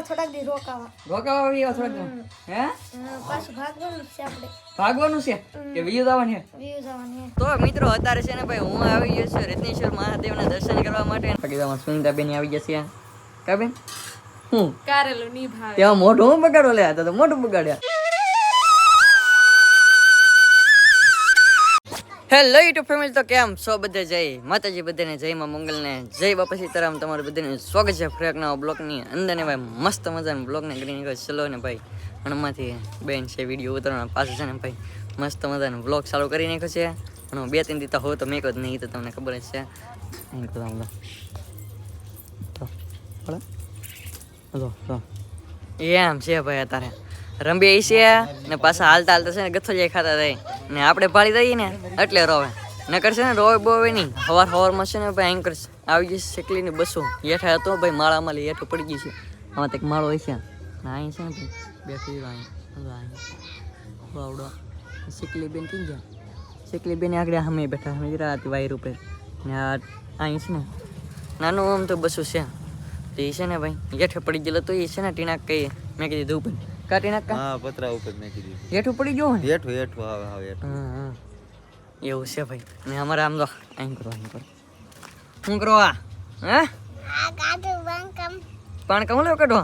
થોડાક દી રોકાવા રોકાવા થોડાક હે પાછું ભાગવાનું છે આપણે ભાગવાનું છે કે વ્યૂ જવાની વ્યૂ જવાની તો મિત્રો અત્યારે છે ને ભાઈ હું આવી ગયો છું રત્નેશ્વર મહાદેવના દર્શન કરવા માટે બાકી તમારા સુનિતાબેન આવી જશે કા બેન હું કારેલું ની ભાવે ત્યાં મોઢું હું બગાડો લે તો મોઢું બગાડ્યા હેલો યુટ્યુબ ફેમિલી તો કેમ છો બધે જય માતાજી બધાને જય માં મંગલ ને જય બાપા સીતારામ તમારું બધાને સ્વાગત છે ફ્રેક નવા બ્લોગની અંદર ને ભાઈ મસ્ત મજાના બ્લોગને કરી નીકળે ચલો ને ભાઈ હણમાંથી બેન છે વિડીયો ઉતારવાના પાછું છે ને ભાઈ મસ્ત મજાનો બ્લોગ ચાલુ કરી નાખ્યો છે અને 2-3 દી તો હો તો મેં જ નહીં તો તમને ખબર જ છે એમ છે ભાઈ અત્યારે રંબી છે ને પાછા હાલતા હાલતા છે ને ગથ્થો જાય ખાતા થાય ને આપણે ભાળી દઈએ ને એટલે રોવે નકર છે ને રોવે બોવે નહીં હવારમાં છે ને ભાઈ એન્કર આવી ગઈ શેકલીની બસો હેઠા હતો ભાઈ માળામાં લઈ હેઠું પડી ગઈ છે આમાં કંઈક માળો હોય છે ને અહીં છે ને ભાઈ બેઠી આવડો શેકલી બેન થઈ ગયા શેકલી બેન આગળ અમે બેઠા અમે રાત વાયર ઉપર ને અહીં છે ને નાનું આમ તો બસો છે તો એ છે ને ભાઈ હેઠે પડી ગયેલો તો એ છે ને ટીનાક કહીએ મેં કીધું ધૂપ કાટી નાખ હા પતરા ઉપર મેં કીધું હેઠું પડી ગયો હેઠું આવે એવું છે ભાઈ ને અમારે આમ તો અહીં કરો શું કરવા હે પાણ કમ લો કાઢો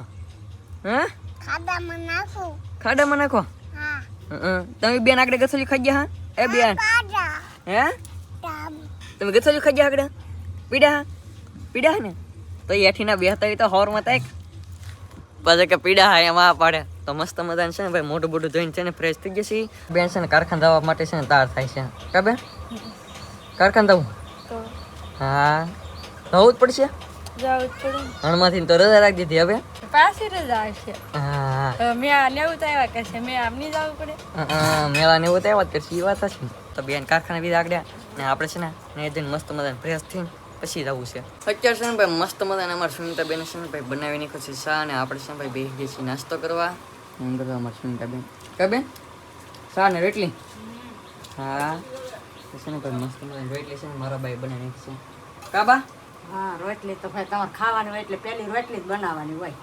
હે ખાડામાં નાખો તમે બેન આગળ ગથોલી ખાઈ ગયા હા એ બેન હે તમે ગથોલી ખાઈ ગયા આગળ પીડા ને તો એઠીના બેહતા તો હોરમાં થાય પછી કે પીડા હા એમાં પાડે તો મસ્ત મજાને છે ને ભાઈ મોટું મોટું જોઈને છે ને ફ્રેશ થઈ જશે બેન છે ને કારખાના જવા માટે છે ને તાર થાય છે કા બેન કારખાના જવું હા જવું જ પડશે હણમાંથી તો રજા રાખી દીધી હવે પાછી રજા આવશે હા મેં લેવું તો આવ્યા કરશે મેં આમ નહીં જવું પડે મેળા ને એવું તો વાત કરશે એ વાત હશે તો બેન કારખાના બી આગળ ને આપણે છે ને એ મસ્ત મજાને ફ્રેશ થઈને પછી જવું છે અત્યારે છે ને ભાઈ મસ્ત મજાને અમારે સુનિતાબેન છે ને ભાઈ બનાવી નાખ્યો છે શા ને આપણે છે ને ભાઈ બેસી ગયા છીએ નાસ્તો કરવા એમ કરવા અમારે સુનિતાબેન કા બેન શા ને રોટલી હા છે ને ભાઈ મસ્ત મજાની રોટલી છે ને મારા ભાઈ બનાવી નાખી છે કા બા હા રોટલી તો ભાઈ તમારે ખાવાની હોય એટલે પેલી રોટલી જ બનાવવાની હોય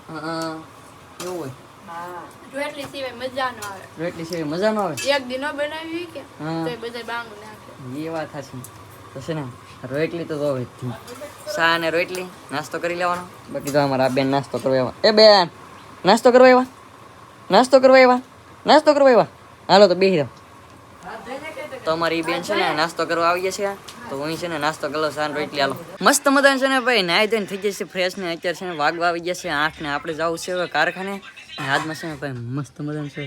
એવું હોય હા રોટલી સિવાય મજા ન આવે રોટલી છે મજા ન આવે એક દિન બનાવી કે તો બધા બાંગ નાખે એ વાત હશે તો છે ને રોટલી તો જોવે શા ને રોટલી નાસ્તો કરી લેવાનો બાકી તો અમારા બેન નાસ્તો કરવા આવ્યા એ બેન નાસ્તો કરવા આવ્યા હાલો તો બેસી જાઓ તો અમારી બેન છે ને નાસ્તો કરવા આવી છે તો હું છે ને નાસ્તો કરો શાન રોટલી હાલો મસ્ત મજાને છે ને ભાઈ નાઈ ધોઈને થઈ જશે ફ્રેશ ને અત્યારે છે ને વાગવા આવી જશે 8 ને આપણે જવું છે હવે કારખાને હાથમાં છે ને ભાઈ મસ્ત મજાનું છે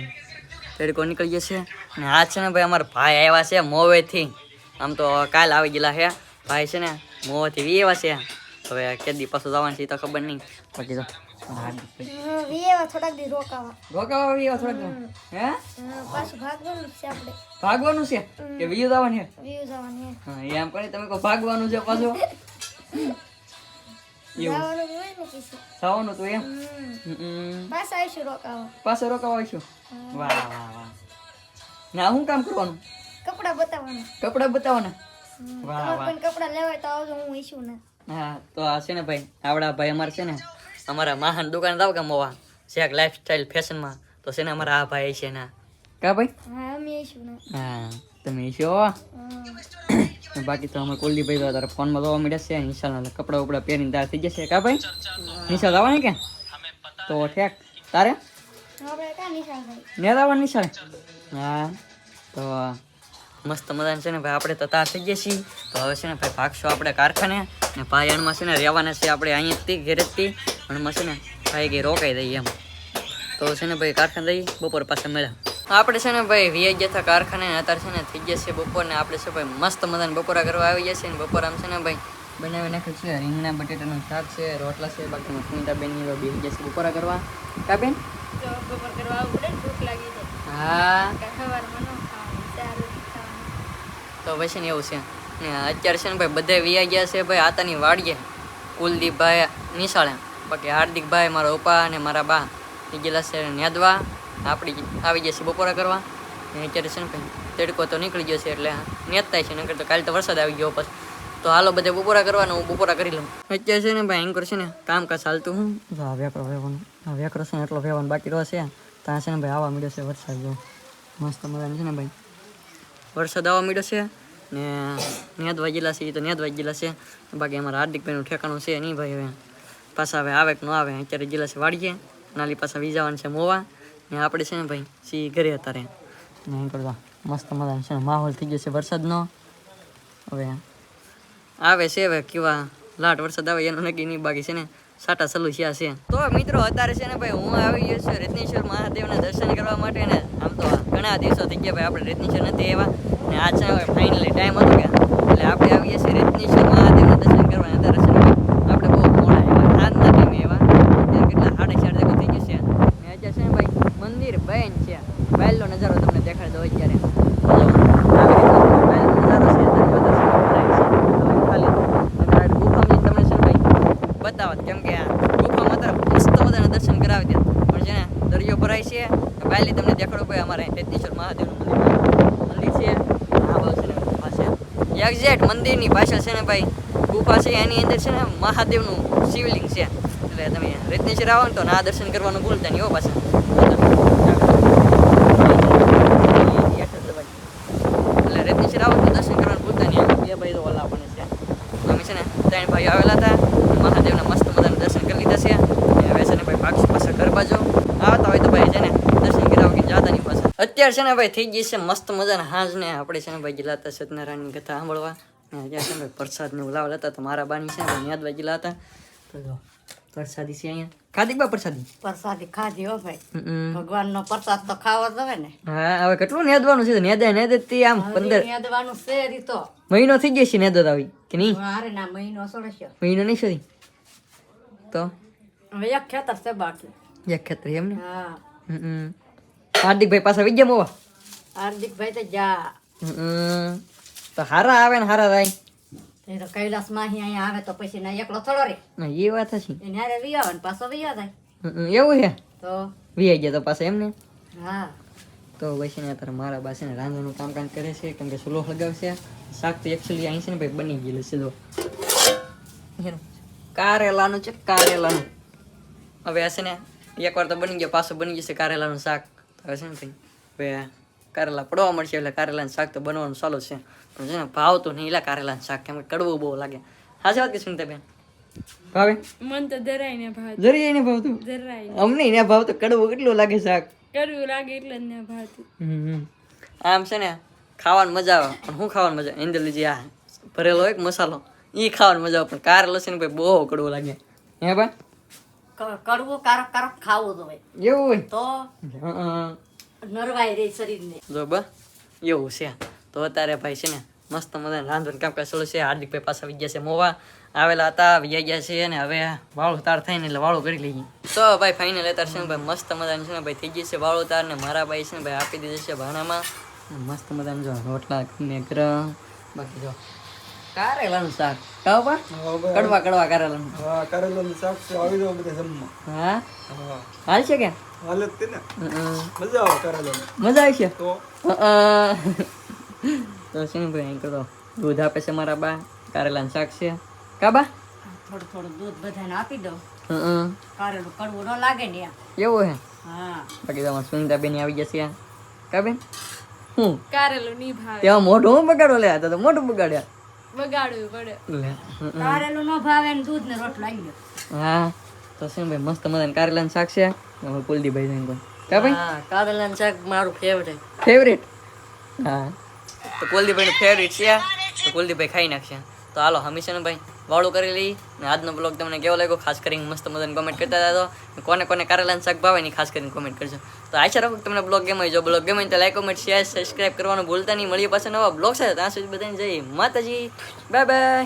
તડકો નીકળી જશે અને આ છે ને ભાઈ અમારા ભાઈ આવ્યા છે મોવેથી આમ તો કાલ આવી ગયેલા છે ભાઈ છે ને મોવેથી એવા છે હવે કેદી પાછું જવાનું છે તો ખબર નહીં બાકી તો થોડાક દી રોકાવા હે પાછું ભાગવાનું છે આપણે ભાગવાનું છે કે વ્યૂ જવાની વ્યૂ જવાની હા એમ કરી તમે કહો ભાગવાનું છે પાછું જવાનું હોય ને કિસી થવાનું તો એમ પાછા આવીશું રોકાવા પાછો રોકાવા આવીશું વાહ ના શું કામ કરવાનું કપડા બતાવવાના વાહ પણ કપડા લેવાય તો આવજો હું ઈશું ને હા તો આ છે ને ભાઈ આવડા ભાઈ અમારે છે ને અમારા મહાન દુકાન જાવ કે મોવા શેક લાઈફસ્ટાઈલ ફેશનમાં તો છે ને અમારા આ ભાઈ છે ને કા ભાઈ હા અમે ઈશું ને હા તમે છો બાકી તો અમારે કુલદીપભાઈ તો તારે ફોનમાં જોવા મળ્યા છે નિશાળના કપડા ઉપડા પહેરીને તાર થઈ જશે કા ભાઈ નિશાળ આવવાની કે તો ઠેક તારે આપણે ક્યાં નિશાળ ભાઈ ને આવવાની નિશાળ હા તો મસ્ત મજાને છે ને ભાઈ આપણે તો તાર થઈ ગયા છીએ તો હવે છે ને ભાઈ ભાગશું આપણે કારખાને ને ભાઈ અણમાં છે ને રહેવાના છે આપણે અહીંયાથી ઘેરેથી અણમાં છે ને ભાઈ કે રોકાઈ દઈએ એમ તો છે ને ભાઈ કારખાને જઈએ બપોર પાસે મળ્યા આપણે છે ને ભાઈ વીઆઈ ગયા હતા કારખાને અત્યારે છે ને થઈ ગયા છે બપોર ને આપણે છે ભાઈ મસ્ત મજાને બપોરા કરવા આવી ગયા છે ને બપોર આમ છે ને ભાઈ બનાવી નાખ્યું છે રીંગણા બટેટાનું શાક છે રોટલા છે બાકી સુનિતાબેન ની બેસી ગયા છે બપોરા કરવા કા બેન બપોર કરવા આવું પડે ભૂખ લાગી હા સવારમાં ન ખાવાનું તો પછી ને એવું છે ને અત્યારે છે ને ભાઈ બધે વીઆઈ ગયા છે ભાઈ આતાની વાડીએ કુલદીપભાઈ નિશાળે બાકી હાર્દિકભાઈ મારા પપ્પા અને મારા બા એ ગયેલા છે નેદવા આપણી આવી જશે બપોરા કરવા ને અત્યારે છે ને ભાઈ તડકો તો નીકળી ગયો છે એટલે નેતતાય છે નકર તો કાલે તો વરસાદ આવી ગયો પછી તો હાલો બધે બપોરા કરવાનું, હું બપોરા કરી લઉં. અત્યારે છે ને ભાઈ એન્કર છે ને કામકાજ ચાલતું હું આ વેકરો વેવાનું, આ વેકરો છે ને એટલો વેવાનું બાકી રહ્યો છે. ત્યાં છે ને ભાઈ આવવા મળ્યો છે વરસાદ. જો મસ્ત મજાનું છે ને ભાઈ વરસાદ આવવા મળ્યો છે ને નેદ વાગેલા છે. એ તો નેદ વાગેલા છે, બાકી અમારા હાર્દિકભાઈનું ઠેકાણું છે નહીં ભાઈ. હવે પાછા હવે આવે કે ન આવે, અત્યારે ગયેલા છે વાડીએ, નાલી પાછા વીજાવાનું છે મોવા ને આપણે છે ને ભાઈ સી ઘરે અત્યારે ને એમ કરતા મસ્ત મજાનો છે ને માહોલ થઈ ગયો છે વરસાદનો. હવે આવે છે હવે કેવા લાટ વરસાદ આવે એનું નક્કી નહીં, બાકી છે ને સાટા ચાલુ થયા છે. તો મિત્રો અત્યારે છે ને ભાઈ હું આવી ગયો છું રત્નેશ્વર મહાદેવના દર્શન કરવા માટે ને આમ તો ઘણા દિવસો થઈ ગયા ભાઈ આપણે રત્નેશ્વર નથી આવ્યા ને આજ છે ને ફાઇનલી ટાઈમ હતો કે એટલે આપણે આવીએ છીએ રત્નેશ્વર મહાદેવના દર્શન કરવા. અત્યારે છે ને આપણે બહુ મોડા આવ્યા, રાતના ટાઈમે આવ્યા, કેટલા 4:30 જેવું થઈ ગયું છે ને અત્યારે છે ને ભાઈ મંદિર બેન છે. બહારનો નજારો તમને દેખાડી દો અત્યારે. બતાવત કેમ કે ગુફામાં અત્યારે મસ્ત મજાના દર્શન કરાવી દે, પણ છે ને દરિયો ભરાય છે. પહેલી તમને દેખાડો ભાઈ અમારે રત્નેશ્વર મહાદેવનું મંદિર છે. આ બાજુ છે ને પાસે એક્ઝેક્ટ મંદિરની પાછળ છે ને ભાઈ ગુફા છે, એની અંદર છે ને મહાદેવનું શિવલિંગ છે. એટલે તમે રત્નેશ્વર આવો ને તો ના દર્શન કરવાનું ભૂલતા નહીં હો પાછા. એટલે રત્નેશ્વર આવો તો દર્શન કરવાનું ભૂલતા નહીં. બે ભાઈ તો ઓલા પણ છે, અમે છે ને 3 ભાઈઓ આવેલા હતા, મહાદેવના મસ્ત મજાના દર્શન કરી લીધા છે. હવે છે ને ભાઈ પાછું પાછા ઘર બાજુ આવતા હોય તો ભાઈ છે ને દર્શન કરાવો કે જાતા નહીં પાછા. અત્યારે છે ને ભાઈ થઈ ગઈ છે મસ્ત મજાના હાંજ ને આપણે છે ને ભાઈ ગયેલા હતા સત્યનારાયણની કથા સાંભળવા. ત્યાં છે ને ભાઈ પ્રસાદ ને ઉલાવેલા હતા, તો મારા બાની છે ને ભાઈ યાદ ગયેલા હતા. તો જો પ્રસાદી છે અહીંયા, ખાધી બા પ્રસાદી? પ્રસાદી ખાધી હો ભાઈ, ભગવાનનો પ્રસાદ તો ખાવો જ હોય ને. હા હવે કેટલું નેદવાનું છે? નેદે થી આમ 15 નેદવાનું છે રીતો મહિનો થઈ ગયો છે નેદત આવી કે નહીં? અરે ના મહિનો સોળસ્યો મહિનો નહીં સરી તો હવે એક ખેતર છે બાકી. એક ખેતર એમ ને? હા હાર્દિકભાઈ પાછા વિજય મોવા હાર્દિકભાઈ તો જા તો હારા આવે ને હારા થાય. એ તો કૈલાસ માહી અહીંયા આવે તો પછી ના એકલો થોડો રે, એ વાત હશે. એને હારે વી આવે ને પાછો વી જાય એવું છે? તો વી ગયા તો પાછા એમ ને? હા તો ભાઈ છે ને અત્યારે મારા બા છે ને રાંધવાનું કામકાજ કરે છે, કેમ કે સુલો લગાવશે. શાક તો એકચ્યુઅલી અહીં છે ને ભાઈ બની ગયેલું છે. જો કારેલાનું છે, કારેલાનું. હવે આ છે ને એકવાર તો બની ગયા, પાછું બની જશે કારેલાનું શાક. હવે છે ને ભાઈ હવે કારેલા પડવા મળશે એટલે કારેલાનું શાક તો બનવાનું ચાલુ છે. પણ છે ને ભાવતું નહીં એલા કારેલાનું શાક, કેમ કે કડવું બહુ લાગે. સાચી વાત કે સુનીતાબેન? ભાવે મન તો જરાય ને ભાત, જરી એને ભાવતું, જરાય અમને એને ભાવતું. કડવું કેટલું લાગે શાક, કરવું લાગે એટલે જ ને ભાતું. આમ છે ને ખાવાની મજા આવે, પણ શું ખાવાની મજા? એંદરલી જે આ ભરેલો હોય મસાલો એ ખાવાની મજા આવે, પણ કારેલો છે ને ભાઈ બહુ કડવું લાગે. હે બા કડવું કારક કારક ખાવું તો ભાઈ, એવું હોય તો નરવાઈ રે શરીર ને. જો બા એવું છે. તો અત્યારે ભાઈ છે ને મસ્ત મજાને રાંધવાનું કામકાજ ચાલુ છે. હાર્દિકભાઈ પાછા આવી ગયા છે મોવા, આવેલા હતા વ્યા ગયા છે અને હવે વાળું તાર થાય ને એટલે વાળું કરી લઈએ. તો ભાઈ ફાઇનલ અત્યારે છે ને ભાઈ મસ્ત મજાનું છે ને ભાઈ થઈ ગઈ છે વાળું તાર ને મારા ભાઈ છે ને ભાઈ આપી દીધી છે ભાણામાં મસ્ત મજાનું. જો રોટલા ને ગરમ, બાકી જો કારેલાનું શાક. કાવ બા કડવા કડવા કારેલાનું. હા કારેલાનું શાક છે, આવી જાવ બધા જમવા. હા હા હાલ છે કે હાલત તે ને મજા આવે કારેલાની. મજા આવી છે તો તો છે ને ભાઈ અહીં કરો દૂધ આપે છે મારા બા, કારેલાનું શાક છે. કા બા થોડું થોડું દૂધ બધાને આપી દઉં, હં કારેલું કડવું ન લાગે ને એમ. એવું હે? હા બાકી તમારે સુનિતાબેન આવી જશે. કા બેન હું કારેલું નહીં ભાવે, ત્યાં મોઢું હું બગાડો લે તો મોઢું બગાડ્યા બગાડવું પડે. લે કારેલું ન ભાવે ને દૂધ ને રોટલો આવી ગયો. હા તો છે ને ભાઈ મસ્ત મજાનું કારેલાનું શાક છે. હવે કુલદીપભાઈ જઈને કોઈ કા ભાઈ કારેલાનું શાક મારું ફેવરેટ. ફેવરેટ? હા તો કુલદીપભાઈનું ફેવરેટ છે, તો કુલદીપભાઈ ખાઈ નાખશે. તો હાલો હંમેશા ને ભાઈ વાળું કરી લઈ. ને આજનો બ્લોગ તમને કેવો લાગ્યો ખાસ કરીને મસ્ત મજાને કોમેન્ટ કરતા હતા. તો કોને કોને કારેલાનું શાક ભાવે ને ખાસ કરીને કોમેન્ટ કરજો. તો આશા રાખું તમને બ્લોગ ગમે. જો બ્લોગ ગમે તો લાઈક કોમેન્ટ શેર સબસ્ક્રાઈબ કરવાનું ભૂલતા નહીં. મળીએ પાછા નવા બ્લોગ સાથે. ત્યાં સુધી બધાને જય માતાજી, બાય બાય.